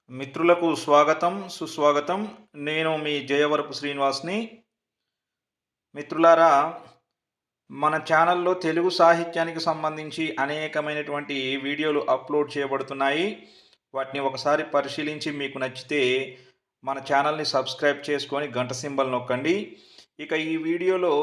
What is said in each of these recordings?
మిత్రులకు స్వాగతం, సుస్వాగతం. నేను మీ జయవరపు శ్రీనివాస్‌ని. మిత్రులారా, మన ఛానల్‌లో తెలుగు సాహిత్యానికి సంబంధించి అనేకమైనటువంటి వీడియోలు అప్‌లోడ్ చేయబడుతున్నాయి. వాటిని ఒకసారి పరిశీలించి మీకు నచ్చితే మన ఛానల్‌ని సబ్స్క్రైబ్ చేసుకొని గంట సింబల్ నొక్కండి. ఇక ఈ వీడియోలో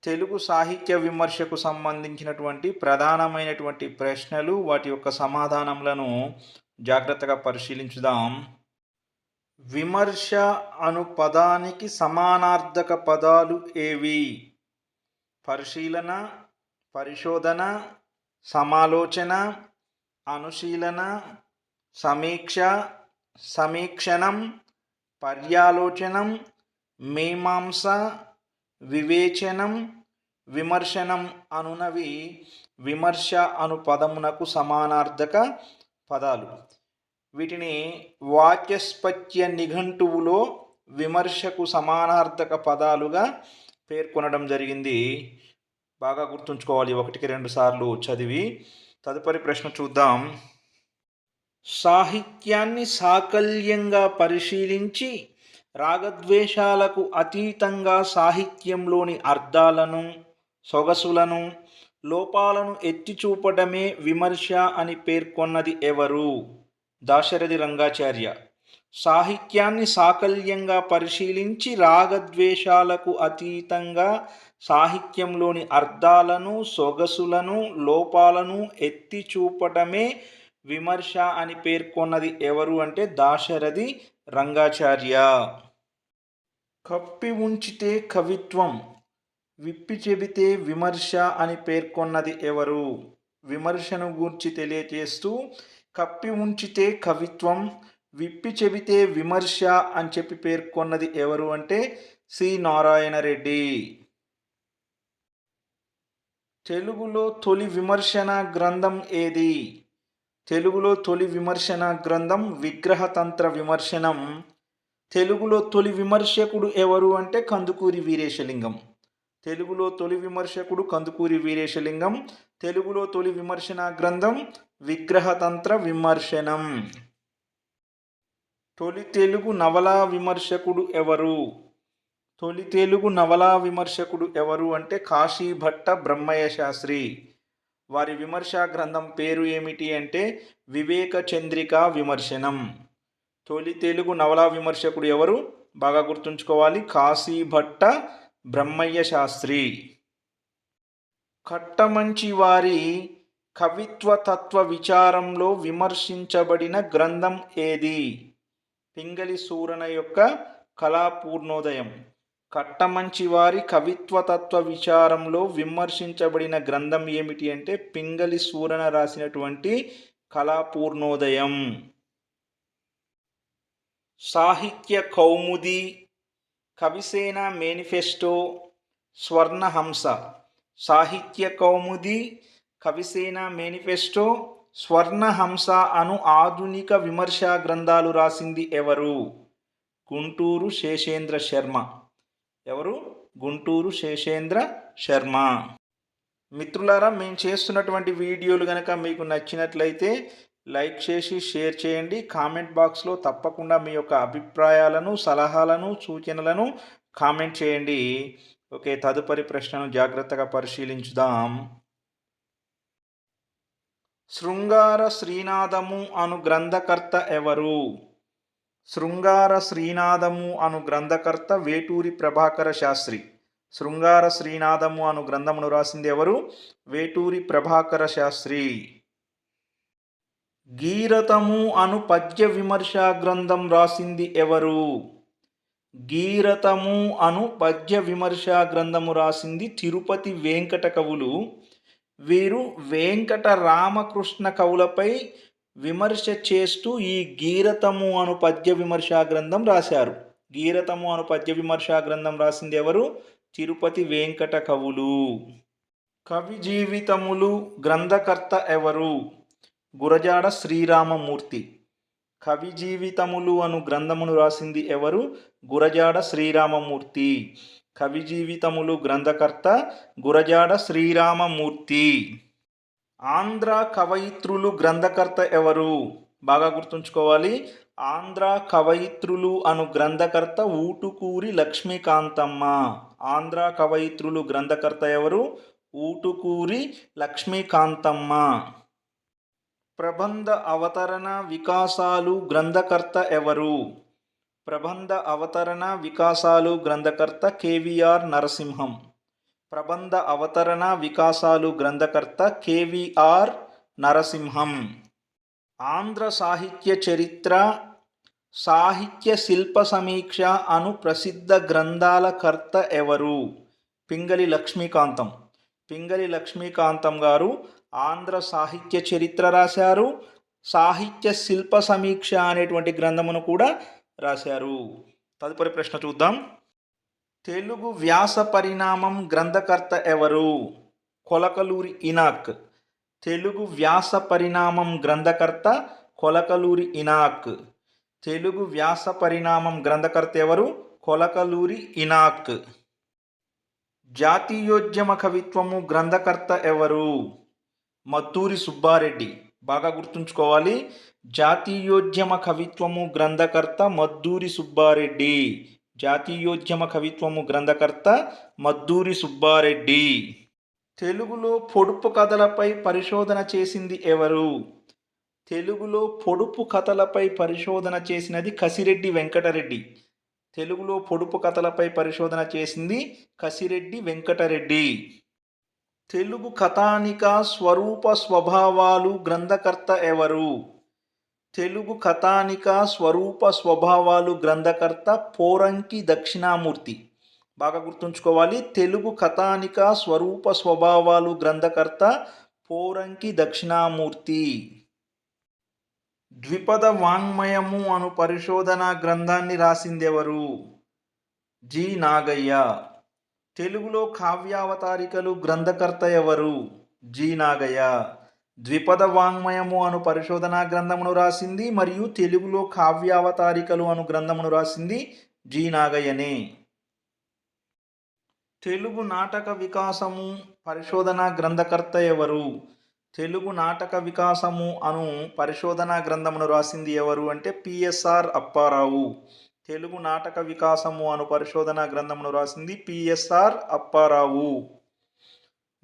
తెలుగు సాహిత్య విమర్శకు సంబంధించినటువంటి ప్రధానమైనటువంటి ప్రశ్నలు, వాటి యొక్క సమాధానములను జాగ్రత్తగా పరిశీలించుదాం. విమర్శ అను పదానికి సమానార్థక పదాలు ఏవి? పరిశీలన, పరిశోధన, సమాలోచన, అనుశీలన, సమీక్ష, సమీక్షణం, పర్యాలోచనం, మీమాంస, వివేచనం, విమర్శనం అనునవి విమర్శ అను పదమునకు సమానార్థక పదాలు. వీటిని వాక్యస్పత్య నిఘంటువులో విమర్శకు సమానార్థక పదాలుగా పేర్కొనడం జరిగింది. బాగా గుర్తుంచుకోవాలి, 1-2 సార్లు చదివి. తదుపరి ప్రశ్న చూద్దాం. సాహిత్యాన్ని సాకల్యంగా పరిశీలించి రాగద్వేషాలకు అతీతంగా సాహిత్యంలోని అర్థాలను, సొగసులను, లోపాలను ఎత్తి చూపడమే విమర్శ అని పేర్కొన్నది ఎవరు? దాశరథి రంగాచార్య. సాహిత్యాన్ని సాకల్యంగా పరిశీలించి రాగద్వేషాలకు అతీతంగా సాహిత్యంలోని అర్థాలను, సొగసులను, లోపాలను ఎత్తి చూపటమే విమర్శ అని పేర్కొన్నది ఎవరు అంటే దాశరథి రంగాచార్య. కప్పి ఉంచితే కవిత్వం, విప్పి చెబితే విమర్శ అని పేర్కొన్నది ఎవరు? విమర్శను గూర్చి తెలియజేస్తూ కప్పి ఉంచితే కవిత్వం, విప్పి చెబితే విమర్శ అని చెప్పి పేర్కొన్నది ఎవరు అంటే సి నారాయణ రెడ్డి. తెలుగులో తొలి విమర్శన గ్రంథం ఏది? తెలుగులో తొలి విమర్శన గ్రంథం విగ్రహతంత్ర విమర్శనం. తెలుగులో తొలి విమర్శకుడు ఎవరు అంటే కందుకూరి వీరేశలింగం. తెలుగులో తొలి విమర్శకుడు కందుకూరి వీరేశలింగం. తెలుగులో తొలి విమర్శన గ్రంథం విగ్రహతంత్ర విమర్శనం. తొలి తెలుగు నవలా విమర్శకుడు ఎవరు? తొలి తెలుగు నవలా విమర్శకుడు ఎవరు అంటే కాశీభట్ట బ్రహ్మయ్య శాస్త్రి. వారి విమర్శా గ్రంథం పేరు ఏమిటి అంటే వివేక చంద్రికా విమర్శనం. తొలి తెలుగు నవలా విమర్శకుడు ఎవరు? బాగా గుర్తుంచుకోవాలి, కాశీభట్ట బ్రహ్మయ్య శాస్త్రి. కట్టమంచి వారి కవిత్వ తత్వ విచారంలో విమర్శించబడిన గ్రంథం ఏది? పింగళి సూరన యొక్క కళాపూర్ణోదయం. కట్టమంచి వారి కవిత్వ తత్వ విచారంలో విమర్శించబడిన గ్రంథం ఏమిటి అంటే పింగళి సూరన రాసినటువంటి కళాపూర్ణోదయం. సాహిత్య కౌముది, కవిసేన మేనిఫెస్టో, స్వర్ణహంస. సాహిత్య కౌముది, కవిసేన మేనిఫెస్టో, స్వర్ణహంస అను ఆధునిక విమర్శా గ్రంథాలు రాసింది ఎవరు? గుంటూరు శేషేంద్ర శర్మ. ఎవరు? గుంటూరు శేషేంద్ర శర్మ. మిత్రులారా, మేము చేస్తున్నటువంటి వీడియోలు కనుక మీకు నచ్చినట్లయితే లైక్ చేసి షేర్ చేయండి. కామెంట్ బాక్స్లో తప్పకుండా మీ యొక్క అభిప్రాయాలను, సలహాలను, సూచనలను కామెంట్ చేయండి. ఓకే, తదుపరి ప్రశ్నను జాగ్రత్తగా పరిశీలించుదాం. శృంగార శ్రీనాదము అను గ్రంథకర్త ఎవరు? శృంగార శ్రీనాదము అను గ్రంథకర్త వేటూరి ప్రభాకర శాస్త్రి. శృంగార శ్రీనాదము అను గ్రంథమును రాసింది ఎవరు? వేటూరి ప్రభాకర శాస్త్రి. గీరతము అను పద్య విమర్శా గ్రంథం రాసింది ఎవరు? గీరతము అను పద్య విమర్శా గ్రంథము రాసింది తిరుపతి వెంకట కవులు. వీరు వెంకట రామకృష్ణ కవులపై విమర్శ చేస్తూ ఈ గీరతము అను పద్య విమర్శా గ్రంథం రాశారు. గీరతము అను పద్య విమర్శా గ్రంథం రాసింది ఎవరు? తిరుపతి వెంకట కవులు. కవి జీవితములు గ్రంథకర్త ఎవరు? గురజాడ శ్రీరామమూర్తి. కవి జీవితములు అను గ్రంథమును రాసింది ఎవరు? గురజాడ శ్రీరామమూర్తి. కవి జీవితములు గ్రంథకర్త గురజాడ శ్రీరామమూర్తి. ఆంధ్ర కవయిత్రులు గ్రంథకర్త ఎవరు? బాగా గుర్తుంచుకోవాలి. ఆంధ్ర కవయిత్రులు అను గ్రంథకర్త ఊటుకూరి లక్ష్మీకాంతమ్మ. ఆంధ్ర కవయిత్రులు గ్రంథకర్త ఎవరు? ఊటుకూరి లక్ష్మీకాంతమ్మ. ప్రబంధ అవతరణ వికాసాలు గ్రంథకర్త ఎవరు? ప్రబంధ అవతరణ వికాసాలు గ్రంథకర్త కేవీఆర్ నరసింహం. ప్రబంధ అవతరణ వికాసాలు గ్రంథకర్త కేవీఆర్ నరసింహం. ఆంధ్ర సాహిత్య చరిత్ర, సాహిత్య శిల్ప సమీక్ష అను ప్రసిద్ధ గ్రంథాల కర్త ఎవరు? పింగళి లక్ష్మీకాంతం. పింగళి లక్ష్మీకాంతం గారు ఆంధ్ర సాహిత్య చరిత్ర రాశారు, సాహిత్య శిల్ప సమీక్ష అనేటువంటి గ్రంథమును కూడా రాశారు. తదుపరి ప్రశ్న చూద్దాం. తెలుగు వ్యాస పరిణామం గ్రంథకర్త ఎవరు? కొలకలూరి ఇనాక్. తెలుగు వ్యాస పరిణామం గ్రంథకర్త కొలకలూరి ఇనాక్. తెలుగు వ్యాస పరిణామం గ్రంథకర్త ఎవరు? కొలకలూరి ఇనాక్. జాతీయోద్యమ కవిత్వము గ్రంథకర్త ఎవరు? మద్దూరి సుబ్బారెడ్డి. బాగా గుర్తుంచుకోవాలి. జాతీయోద్యమ కవిత్వము గ్రంథకర్త మద్దూరి సుబ్బారెడ్డి. జాతీయోద్యమ కవిత్వము గ్రంథకర్త మద్దూరి సుబ్బారెడ్డి. తెలుగులో పొడుపు కథలపై పరిశోధన చేసింది ఎవరు? తెలుగులో పొడుపు కథలపై పరిశోధన చేసినది కసిరెడ్డి వెంకటరెడ్డి. తెలుగులో పొడుపు కథలపై పరిశోధన చేసింది కసిరెడ్డి వెంకటరెడ్డి. తెలుగు కథానిక స్వరూప స్వభావాలు గ్రంథకర్త ఎవరు? తెలుగు కథానిక స్వరూప స్వభావాలు గ్రంథకర్త పోరంకి దక్షిణామూర్తి. బాగా గుర్తుంచుకోవాలి. తెలుగు కథానిక స్వరూప స్వభావాలు గ్రంథకర్త పోరంకి దక్షిణామూర్తి. ద్విపద వాంగ్మయము అను పరిశోధనా గ్రంథాన్ని రాసిందెవరు? జి నాగయ్య. తెలుగులో కావ్యావతారికలు గ్రంథకర్త ఎవరు? జి నాగయ్య. ద్విపద వాంగ్మయము అను పరిశోధనా గ్రంథమును రాసింది మరియు తెలుగులో కావ్యావతారికలు అను గ్రంథమును రాసింది జి నాగయ్యనే. తెలుగు నాటక వికాసము పరిశోధనా గ్రంథకర్త ఎవరు? తెలుగు నాటక వికాసము అను పరిశోధనా గ్రంథమును రాసింది ఎవరు అంటే పిఎస్ఆర్ అప్పారావు. తెలుగు నాటక వికాసము అను పరిశోధనా గ్రంథమును రాసింది పిఎస్ఆర్ అప్పారావు.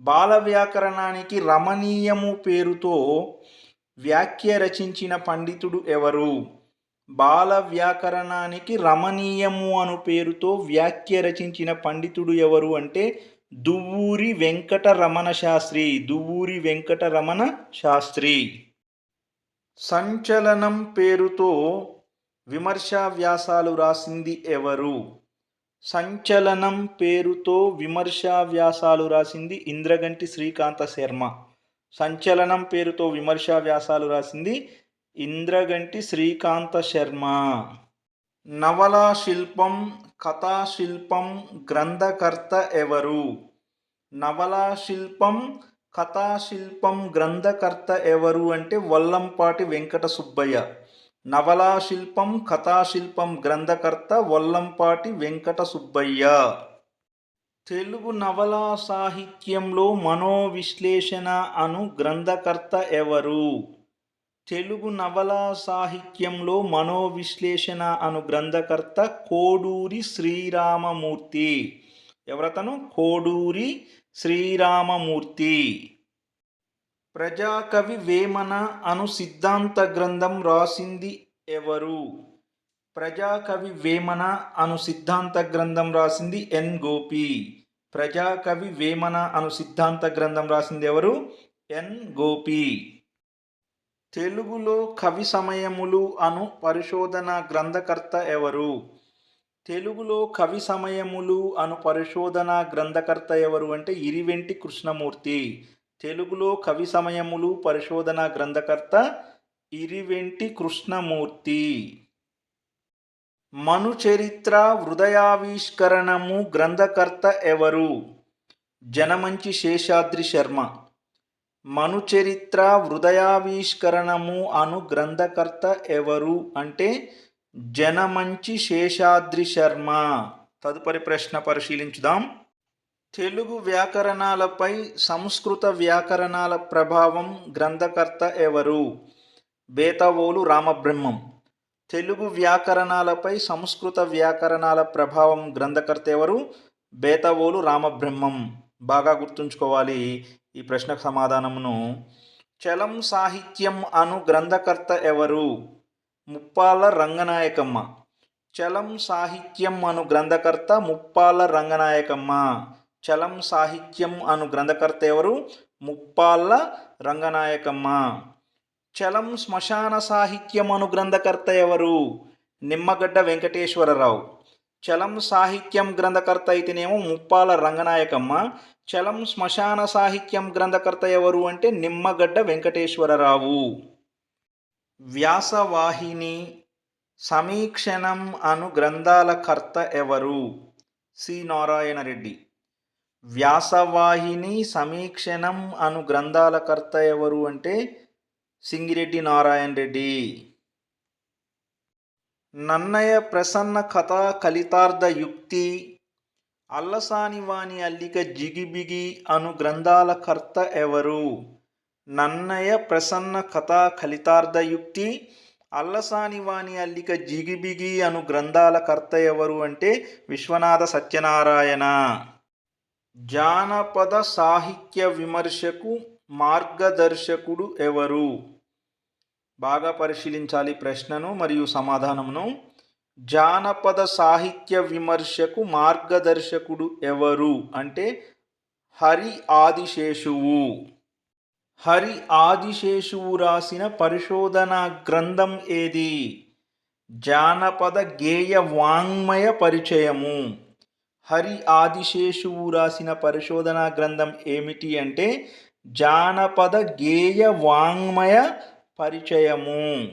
బాల వ్యాకరణానికి రమణీయము పేరుతో వ్యాఖ్య రచించిన పండితుడు ఎవరు? బాల వ్యాకరణానికి రమణీయము అను పేరుతో వ్యాఖ్య రచించిన పండితుడు ఎవరు అంటే దువ్వూరి వెంకటరమణ శాస్త్రి. దువ్వూరి వెంకటరమణ శాస్త్రి. సంచలనం పేరుతో విమర్శా వ్యాసాలు రాసింది ఎవరు? సంచలనం పేరుతో విమర్శా వ్యాసాలు రాసింది ఇంద్రగంటి శ్రీకాంత శర్మ. సంచలనం పేరుతో విమర్శా వ్యాసాలు రాసింది ఇంద్రగంటి శ్రీకాంత శర్మ. నవలా శిల్పం, కథాశిల్పం గ్రంథకర్త ఎవరు? నవలా శిల్పం, కథాశిల్పం గ్రంథకర్త ఎవరు అంటే వల్లంపాటి వెంకట సుబ్బయ్య. నవలా శిల్పం, కథాశిల్పం గ్రంథకర్త వల్లంపాటి వెంకట సుబ్బయ్య. తెలుగు నవలా సాహిత్యంలో మనోవిశ్లేషణ అను గ్రంథకర్త ఎవరు? తెలుగు నవలా సాహిత్యంలో మనోవిశ్లేషణ అను గ్రంథకర్త కోడూరి శ్రీరామమూర్తి. ఎవరతను? కోడూరి శ్రీరామమూర్తి. ప్రజాకవి వేమన అను సిద్ధాంత గ్రంథం రాసింది ఎవరు? ప్రజాకవి వేమన అను సిద్ధాంత గ్రంథం రాసింది ఎన్ గోపి. ప్రజాకవి వేమన అను సిద్ధాంత గ్రంథం రాసింది ఎవరు? ఎన్ గోపి. తెలుగులో కవి సమయములు అను పరిశోధన గ్రంథకర్త ఎవరు? తెలుగులో కవి సమయములు అను పరిశోధన గ్రంథకర్త ఎవరు అంటే ఇరివెంటి కృష్ణమూర్తి. తెలుగులో కవి సమయములు పరిశోధన గ్రంథకర్త ఇరివెంటి కృష్ణమూర్తి. మనుచరిత్ర హృదయావిష్కరణము గ్రంథకర్త ఎవరు? జనమంచి శేషాద్రి శర్మ. మనుచరిత్ర హృదయావిష్కరణము అను గ్రంథకర్త ఎవరు అంటే జనమంచి శేషాద్రి శర్మ. తదుపరి ప్రశ్న పరిశీలించుదాం. తెలుగు వ్యాకరణాలపై సంస్కృత వ్యాకరణాల ప్రభావం గ్రంథకర్త ఎవరు? బేతవోలు రామబ్రహ్మం. తెలుగు వ్యాకరణాలపై సంస్కృత వ్యాకరణాల ప్రభావం గ్రంథకర్త ఎవరు? బేతవోలు రామబ్రహ్మం. బాగా గుర్తుంచుకోవాలి ఈ ప్రశ్నకు సమాధానమును. చలం సాహిత్యం అను గ్రంథకర్త ఎవరు? ముప్పాళ్ళ రంగనాయకమ్మ. చలం సాహిత్యం అను గ్రంథకర్త ముప్పాళ్ళ రంగనాయకమ్మ. చలం సాహిత్యం అను గ్రంథకర్త ఎవరు? ముప్పాళ్ళ రంగనాయకమ్మ. చలం శ్మశాన సాహిత్యం అను గ్రంథకర్త ఎవరు? నిమ్మగడ్డ వెంకటేశ్వరరావు. చలం సాహిత్యం గ్రంథకర్త అయితేనేమో ముప్పాళ్ళ రంగనాయకమ్మ. చలం శ్మశాన సాహిత్యం గ్రంథకర్త ఎవరు అంటే నిమ్మగడ్డ వెంకటేశ్వరరావు. వ్యాసవాహిని సమీక్షణం అను గ్రంథాల కర్త ఎవరు? సి నారాయణ రెడ్డి. వ్యాసవాహిని సమీక్షణం అను గ్రంథాల కర్త ఎవరు అంటే సింగిరెడ్డి నారాయణ రెడ్డి. నన్నయ ప్రసన్న కథా కలితార్థ యుక్తి అల్లసానివాని అల్లిక జిగిబిగి అను గ్రంథాల కర్త ఎవరు? నన్నయ ప్రసన్న కథా కలితార్థ యుక్తి అల్లసానివాని అల్లిక జిగిబిగి అను గ్రంథాల కర్త ఎవరు అంటే విశ్వనాథ సత్యనారాయణ. జానపద సాహిత్య విమర్శకు మార్గదర్శకుడు ఎవరు? బాగా పరిశీలించాలి ప్రశ్నను మరియు సమాధానమును. జానపద సాహిత్య విమర్శకు మార్గదర్శకుడు ఎవరు అంటే హరి ఆదిశేషువు. హరి ఆదిశేషువు రాసిన పరిశోధనా గ్రంథం ఏది? జానపద గేయ వాంగ్మయ పరిచయము. హరి ఆదిశేషువు రాసిన పరిశోధనా గ్రంథం ఏమిటి అంటే జానపద గేయ వాంగ్మయ పరిచయము.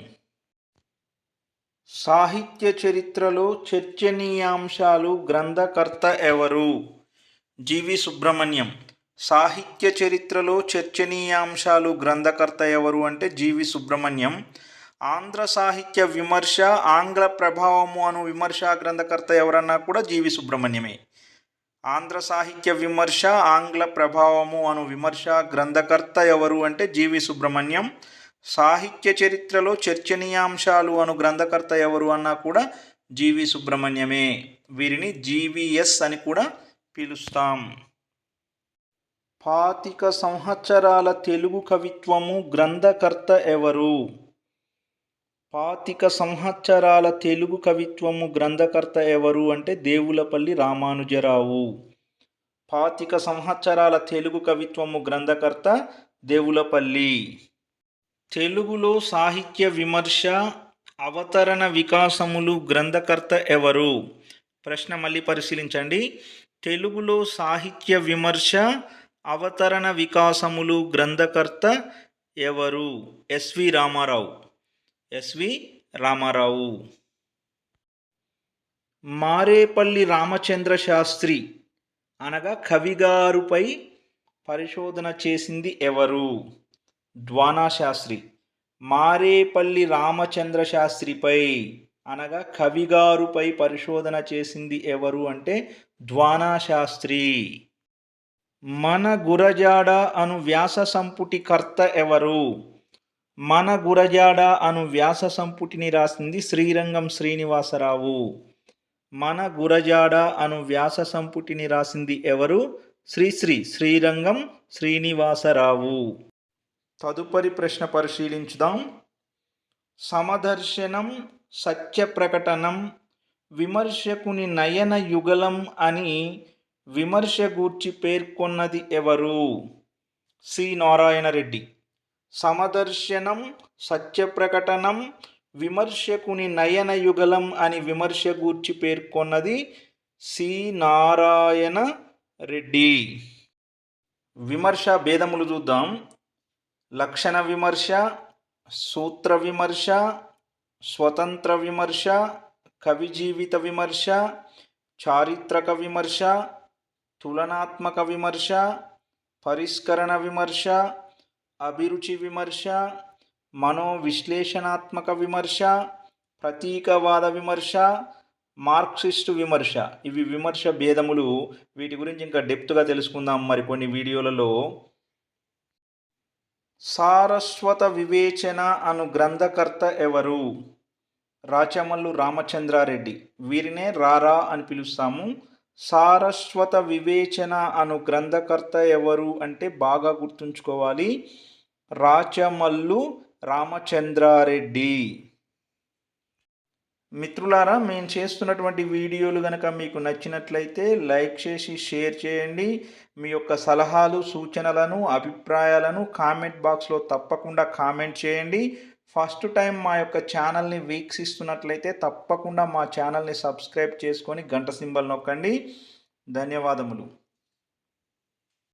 సాహిత్య చరిత్రలో చర్చనీయాంశాలు గ్రంథకర్త ఎవరు? జీవి సుబ్రహ్మణ్యం. సాహిత్య చరిత్రలో చర్చనీయాంశాలు గ్రంథకర్త ఎవరు అంటే జీవి సుబ్రహ్మణ్యం. ఆంధ్ర సాహిత్య విమర్శ ఆంగ్ల ప్రభావము అను విమర్శ గ్రంథకర్త ఎవరన్నా కూడా జీవి సుబ్రహ్మణ్యమే. ఆంధ్ర సాహిత్య విమర్శ ఆంగ్ల ప్రభావము అను విమర్శ గ్రంథకర్త ఎవరు అంటే జీవి సుబ్రహ్మణ్యం. సాహిత్య చరిత్రలో చర్చనీయాంశాలు అను గ్రంథకర్త ఎవరు అన్నా కూడా జీవి సుబ్రహ్మణ్యమే. వీరిని జీవీఎస్ అని కూడా పిలుస్తాం. 25 సంవత్సరాల తెలుగు కవిత్వము గ్రంథకర్త ఎవరు? 25 సంవత్సరాల తెలుగు కవిత్వము గ్రంథకర్త ఎవరు అంటే దేవులపల్లి రామానుజరావు. 25 సంవత్సరాల తెలుగు కవిత్వము గ్రంథకర్త దేవులపల్లి. తెలుగులో సాహిత్య విమర్శ అవతరణ వికాసములు గ్రంథకర్త ఎవరు? ప్రశ్న మళ్ళీ పరిశీలించండి. తెలుగులో సాహిత్య విమర్శ అవతరణ వికాసములు గ్రంథకర్త ఎవరు? ఎస్వి రామారావు. ఎస్వి రామారావు. మారేపల్లి రామచంద్ర శాస్త్రి అనగా కవిగారుపై పరిశోధన చేసింది ఎవరు? డ్వానా శాస్త్రి. మారేపల్లి రామచంద్ర శాస్త్రిపై అనగా కవిగారుపై పరిశోధన చేసింది ఎవరు అంటే డ్వానా శాస్త్రి. మన గురజాడ అను వ్యాస సంపుటి కర్త ఎవరు? మన గురజాడ అను వ్యాస సంపుటిని రాసింది శ్రీరంగం శ్రీనివాసరావు. మన గురజాడ అను వ్యాస సంపుటిని రాసింది ఎవరు? శ్రీరంగం శ్రీనివాసరావు. తదుపరి ప్రశ్న పరిశీలించుదాం. సమదర్శనం సత్యప్రకటనం విమర్శకుని నయన యుగలం అని విమర్శ గూర్చి పేర్కొన్నది ఎవరు? సి నారాయణ రెడ్డి. సమదర్శనం సత్యప్రకటనం విమర్శకుని నయన యుగలం అని విమర్శ గూర్చి పేర్కొన్నది సి నారాయణ రెడ్డి. విమర్శ భేదములు చూద్దాం. లక్షణ విమర్శ, సూత్ర విమర్శ, స్వతంత్ర విమర్శ, కవి జీవిత విమర్శ, చారిత్రక విమర్శ, తులనాత్మక విమర్శ, పరిష్కరణ విమర్శ, అభిరుచి విమర్శ, మనోవిశ్లేషణాత్మక విమర్శ, ప్రతీకవాద విమర్శ, మార్క్సిస్టు విమర్శ. ఇవి విమర్శ భేదములు. వీటి గురించి ఇంకా డెప్త్గా తెలుసుకుందాం మరికొన్ని వీడియోలలో. సారస్వత వివేచన అను గ్రంథకర్త ఎవరు? రాచమల్లు రామచంద్రారెడ్డి. వీరినే రారా అని పిలుస్తాము. సారస్వత వివేచన అను గ్రంథకర్త ఎవరు అంటే బాగా గుర్తుంచుకోవాలి, రాచమల్లు రామచంద్రారెడ్డి. మిత్రులారా, మేము చేస్తున్నటువంటి వీడియోలు కనుక మీకు నచ్చినట్లయితే లైక్ చేసి షేర్ చేయండి. మీ యొక్క సలహాలు, సూచనలను, అభిప్రాయాలను కామెంట్ బాక్స్లో తప్పకుండా కామెంట్ చేయండి. ఫస్ట్ టైం మా యొక్క ఛానల్ని వీక్షిస్తున్నట్లయితే తప్పకుండా మా ఛానల్ని సబ్స్క్రైబ్ చేసుకొని గంట సింబల్ నొక్కండి. ధన్యవాదములు.